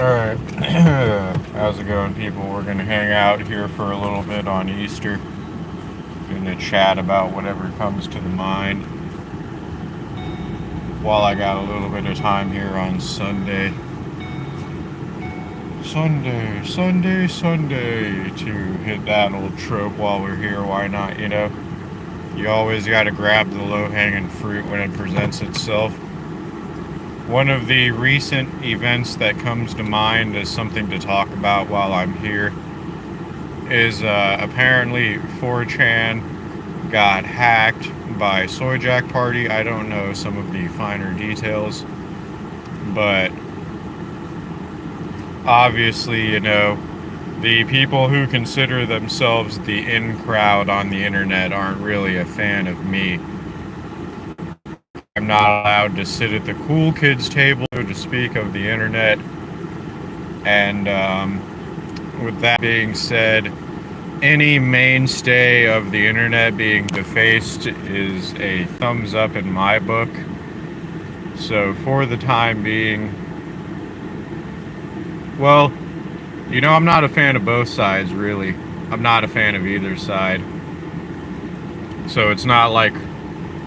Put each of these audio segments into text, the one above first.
Alright, how's it going, people? We're gonna hang out here for a little bit on Easter. Gonna chat about whatever comes to the mind while I got a little bit of time here on Sunday. Sunday, to hit that old trope while we're here. Why not, you know? You always gotta grab the low-hanging fruit when it presents itself. One of the recent events that comes to mind as something to talk about while I'm here is apparently 4chan got hacked by Soy Jack Party. I don't know some of the finer details, but obviously, you know, the people who consider themselves the in crowd on the internet aren't really a fan of me. I'm not allowed to sit at the cool kids table to speak of the internet. And with that being said, any mainstay of the internet being defaced is a thumbs up in my book. So for the time being, well, you know, I'm not a fan of both sides, really. I'm not a fan of either side. So it's not like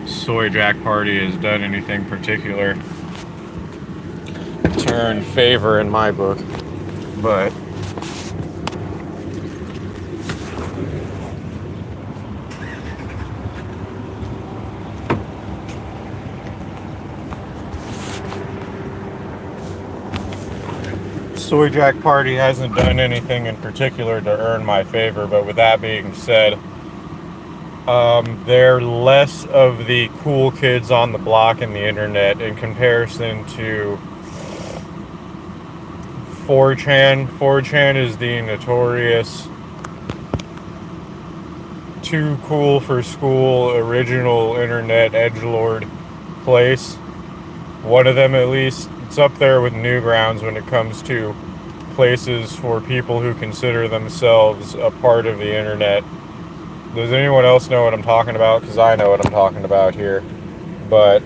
Soy Jack Party has done anything particular to earn favor in my book. But Soy Jack Party hasn't done anything in particular to earn my favor, but with that being said, they're less of the cool kids on the block in the internet in comparison to 4chan. 4chan is the notorious too cool for school original internet edgelord place. One of them, at least. It's up there with Newgrounds when it comes to places for people who consider themselves a part of the internet. Does anyone else know what I'm talking about? Because I know what I'm talking about here. But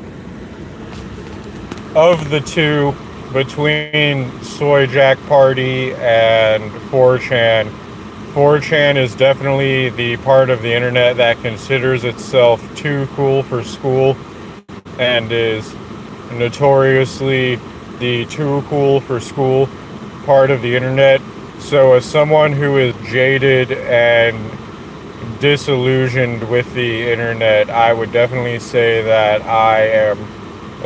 of the two, between Soy Jack Party and 4chan, 4chan is definitely the part of the internet that considers itself too cool for school and is notoriously the too cool for school part of the internet. So as someone who is jaded and disillusioned with the internet, I would definitely say that I am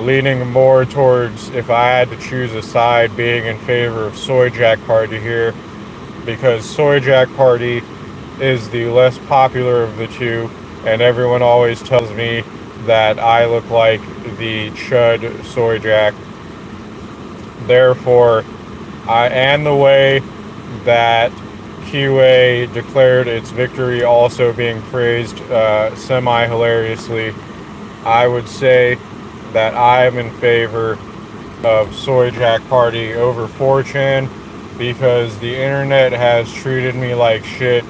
leaning more towards, if I had to choose a side, being in favor of Soy Jack Party here, because Soy Jack Party is the less popular of the two, and everyone always tells me that I look like the chud Soy Jack. Therefore, and the way that QA declared its victory also being phrased semi-hilariously, I would say that I am in favor of Soy Jack Party over 4chan because the internet has treated me like shit.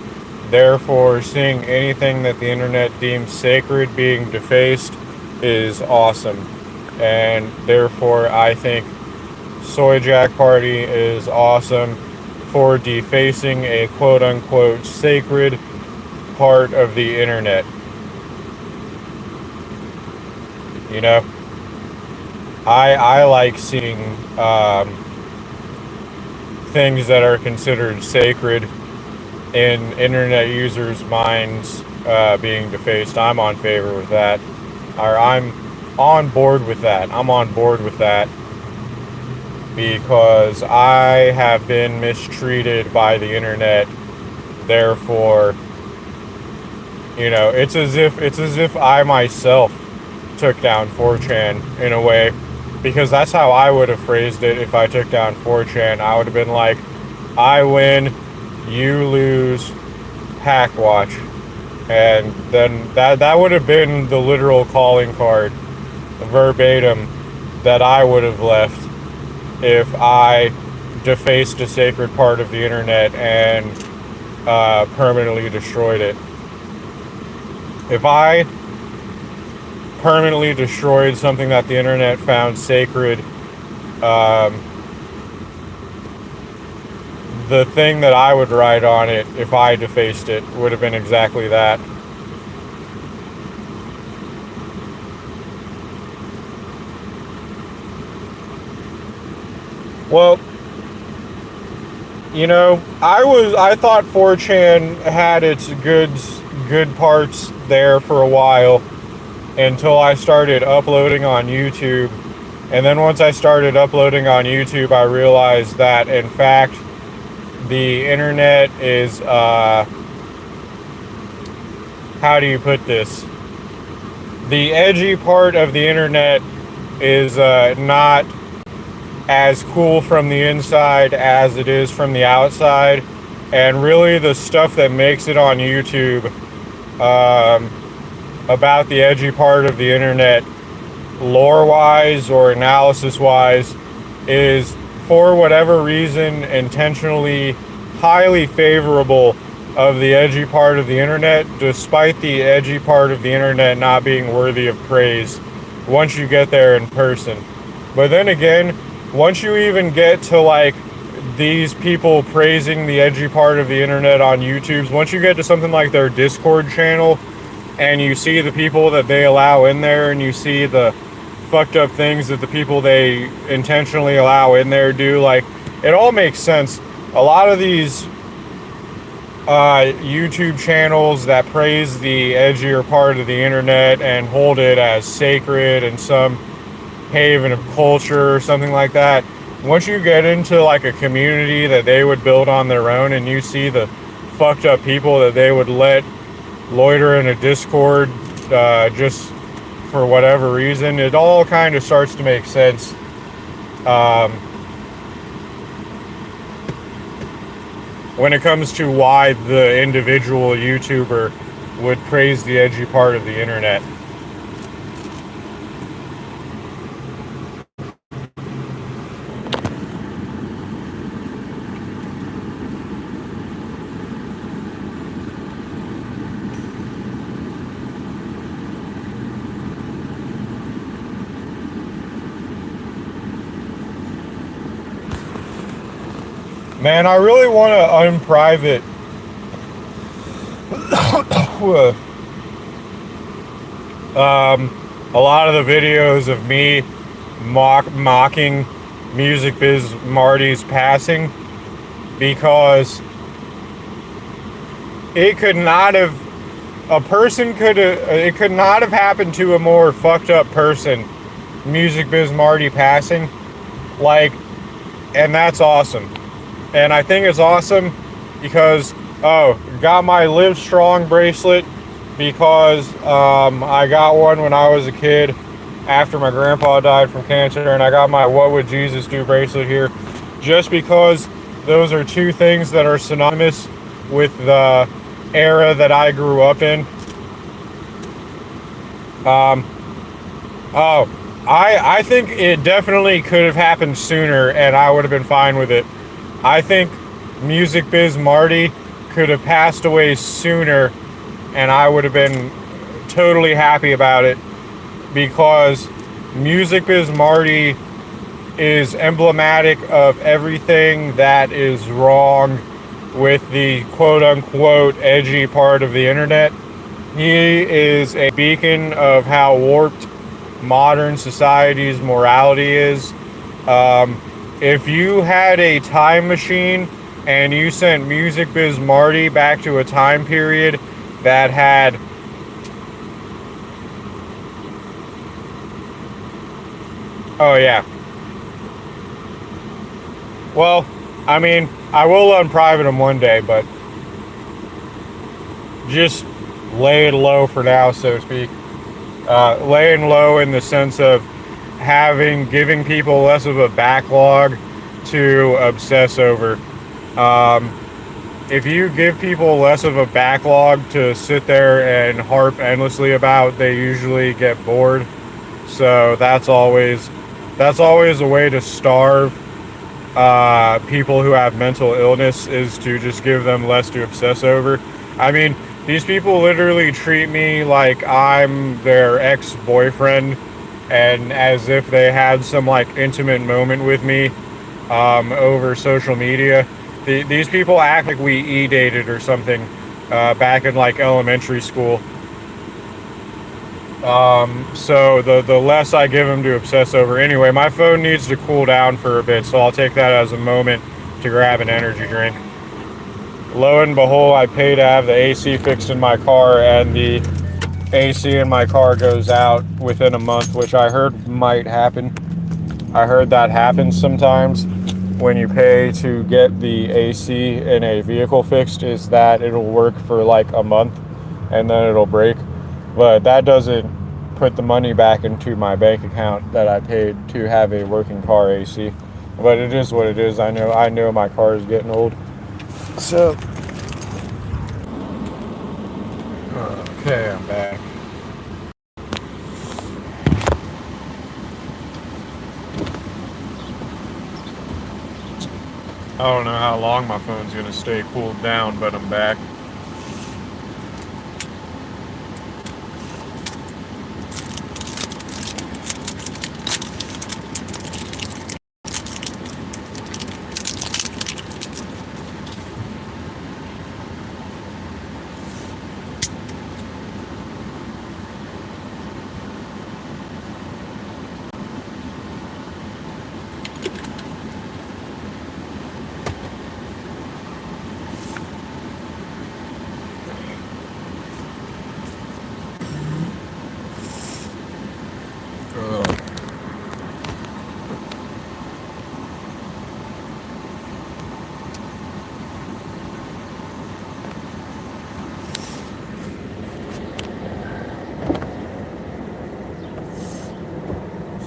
Therefore, seeing anything that the internet deems sacred being defaced is awesome. And therefore, I think Soy Jack Party is awesome for defacing a quote-unquote sacred part of the internet. You know, I like seeing things that are considered sacred in internet users' minds being defaced. I'm on favor with that. Or I'm on board with that. I'm on board with that because I have been mistreated by the internet. Therefore, you know, it's as if I myself took down 4chan in a way, because that's how I would have phrased it if I took down 4chan. I would have been like, I win, you lose, pack watch. And then that would have been the literal calling card, verbatim, that I would have left if I defaced a sacred part of the internet and permanently destroyed it. If I permanently destroyed something that the internet found sacred, the thing that I would write on it if I defaced it would have been exactly that. Well, I thought 4chan had its good parts there for a while until I started uploading on YouTube. And then once I started uploading on YouTube, I realized that in fact the internet is how do you put this? The edgy part of the internet is not as cool from the inside as it is from the outside, and really the stuff that makes it on YouTube about the edgy part of the internet, lore wise or analysis wise, is for whatever reason intentionally highly favorable of the edgy part of the internet, despite the edgy part of the internet not being worthy of praise once you get there in person. But then again, once you even get to like these people praising the edgy part of the internet on YouTube, once you get to something like their Discord channel and you see the people that they allow in there and you see the fucked up things that the people they intentionally allow in there do, like, it all makes sense. A lot of these YouTube channels that praise the edgier part of the internet and hold it as sacred and some haven of culture or something like that, once you get into like a community that they would build on their own and you see the fucked up people that they would let loiter in a Discord just for whatever reason, it all kind of starts to make sense. When it comes to why the individual YouTuber would praise the edgy part of the internet. Man, I really want to unprivate a lot of the videos of me mocking Music Biz Marty's passing, because it could not have happened to a more fucked up person, Music Biz Marty passing, like, and that's awesome. And I think it's awesome because, got my Live Strong bracelet because I got one when I was a kid after my grandpa died from cancer, and I got my What Would Jesus Do bracelet here just because those are two things that are synonymous with the era that I grew up in. I think it definitely could have happened sooner and I would have been fine with it. I think Music Biz Marty could have passed away sooner and I would have been totally happy about it, because Music Biz Marty is emblematic of everything that is wrong with the quote-unquote edgy part of the internet. He is a beacon of how warped modern society's morality is. If you had a time machine and you sent Music Biz Marty back to a time period that had well, I mean, I will unprivate him one day, but just lay it low for now, so to speak. Laying low in the sense of giving people less of a backlog to obsess over. If you give people less of a backlog to sit there and harp endlessly about, they usually get bored. So that's always a way to starve people who have mental illness, is to just give them less to obsess over. I mean, these people literally treat me like I'm their ex-boyfriend, and as if they had some like intimate moment with me over social media. These people act like we e-dated or something back in like elementary school. So the less I give them to obsess over. Anyway, my phone needs to cool down for a bit, so I'll take that as a moment to grab an energy drink. Lo and behold, I pay to have the AC fixed in my car, and the AC in my car goes out within a month, which I heard might happen. I heard that happens sometimes when you pay to get the AC in a vehicle fixed, is that it'll work for like a month and then it'll break. But that doesn't put the money back into my bank account that I paid to have a working car AC. But it is what it is. I know my car is getting old. So okay, I'm back. I don't know how long my phone's gonna stay cooled down, but I'm back.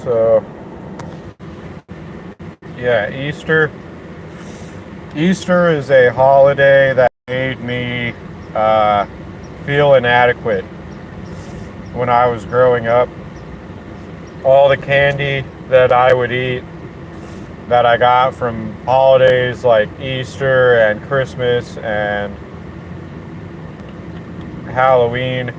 So yeah, Easter is a holiday that made me feel inadequate when I was growing up. All the candy that I would eat that I got from holidays like Easter and Christmas and Halloween,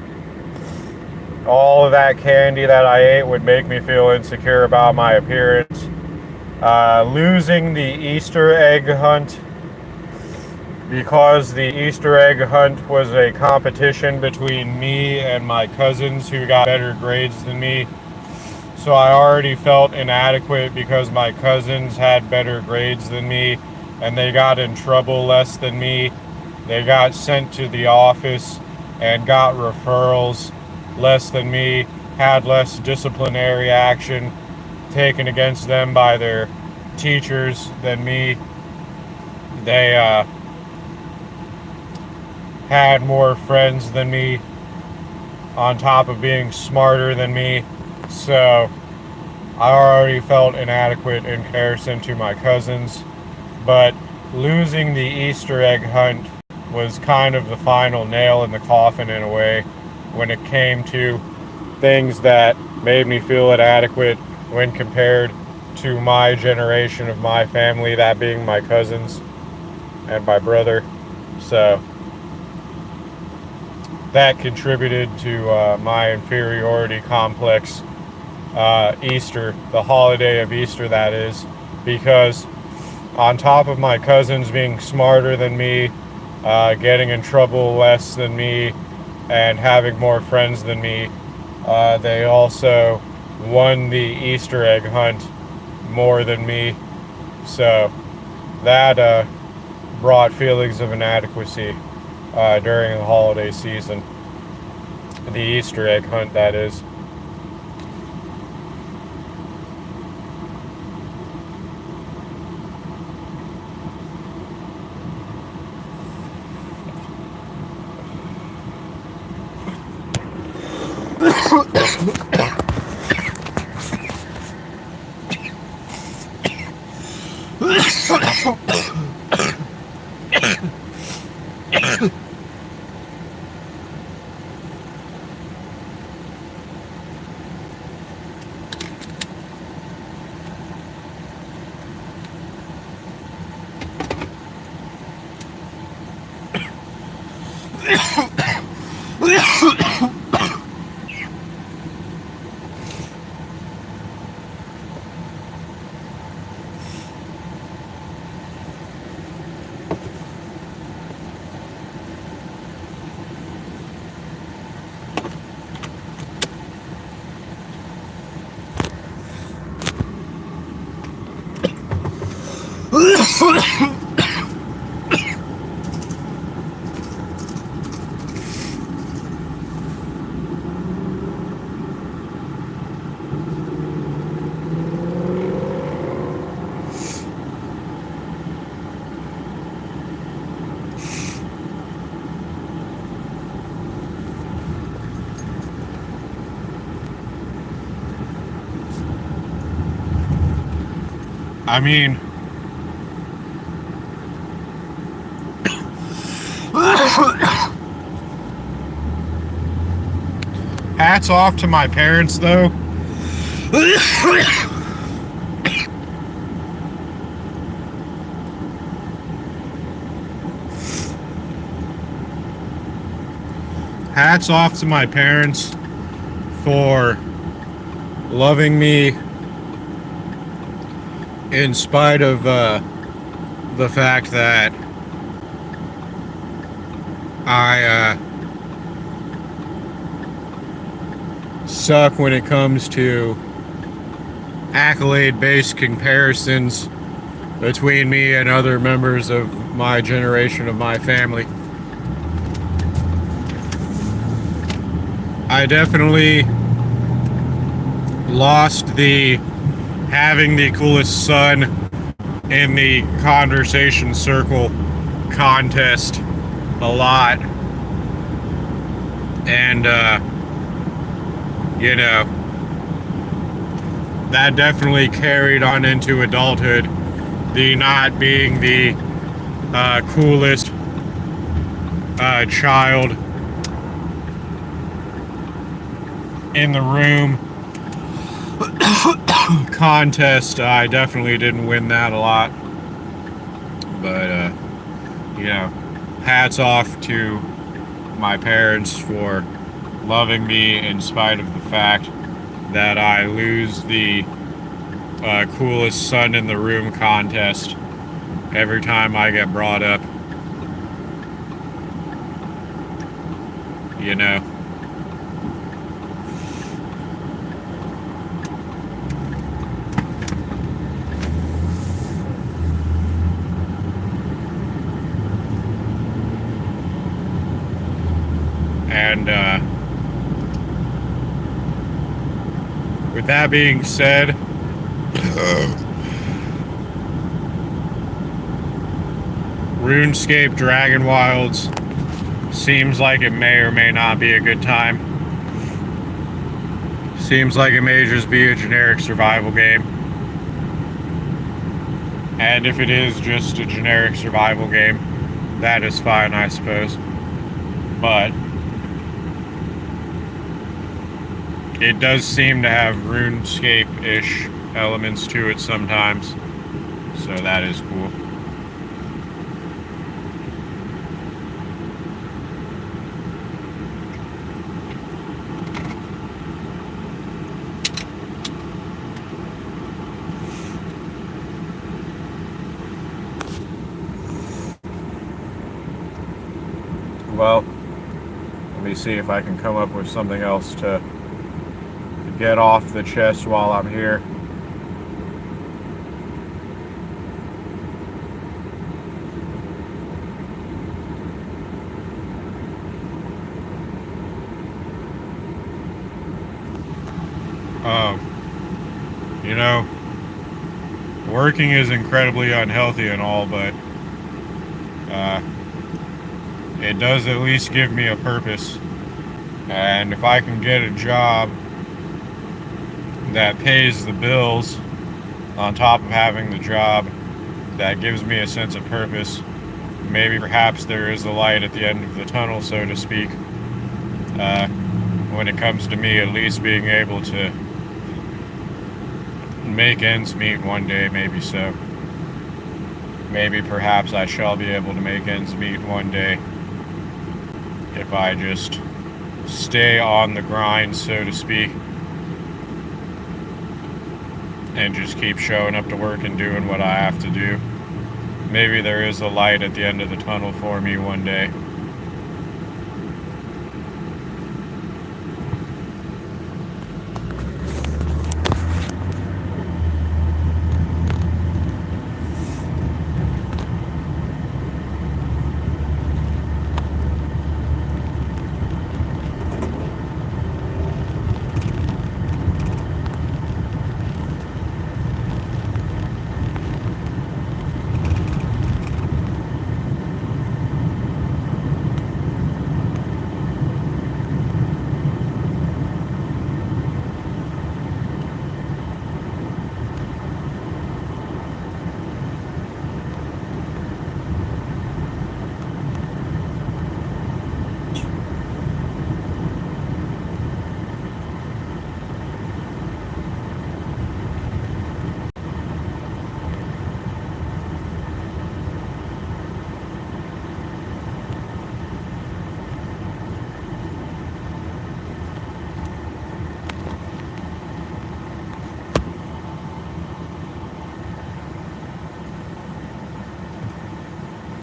all of that candy that I ate would make me feel insecure about my appearance. Losing the Easter egg hunt, because the Easter egg hunt was a competition between me and my cousins who got better grades than me. So I already felt inadequate because my cousins had better grades than me and they got in trouble less than me. They got sent to the office and got referrals less than me, had less disciplinary action taken against them by their teachers than me. They had more friends than me on top of being smarter than me. So I already felt inadequate in comparison to my cousins. But losing the Easter egg hunt was kind of the final nail in the coffin in a way when it came to things that made me feel inadequate when compared to my generation of my family, that being my cousins and my brother. So that contributed to my inferiority complex. Easter, the holiday of Easter, that is, because on top of my cousins being smarter than me, getting in trouble less than me, and having more friends than me, they also won the Easter egg hunt more than me. So that brought feelings of inadequacy during the holiday season. The Easter egg hunt, that is. I mean, hats off to my parents, though. Hats off to my parents for loving me in spite of the fact that I suck when it comes to accolade-based comparisons between me and other members of my generation of my family. I definitely lost the having the coolest son in the conversation circle contest a lot. And, you know, that definitely carried on into adulthood. The not being the coolest child in the room contest. I definitely didn't win that a lot, but you know, hats off to my parents for loving me in spite of the fact that I lose the coolest son in the room contest every time I get brought up, you know. And with that being said, RuneScape Dragon Wilds seems like it may or may not be a good time. Seems like it may just be a generic survival game. And if it is just a generic survival game, that is fine, I suppose. But it does seem to have RuneScape-ish elements to it sometimes, so that is cool. Well, let me see if I can come up with something else to get off the chest while I'm here. You know, working is incredibly unhealthy and all, but it does at least give me a purpose. And if I can get a job that pays the bills on top of having the job that gives me a sense of purpose, maybe perhaps there is a light at the end of the tunnel, so to speak, when it comes to me at least being able to make ends meet one day. Maybe so. Maybe perhaps I shall be able to make ends meet one day if I just stay on the grind, so to speak, and just keep showing up to work and doing what I have to do. Maybe there is a light at the end of the tunnel for me one day.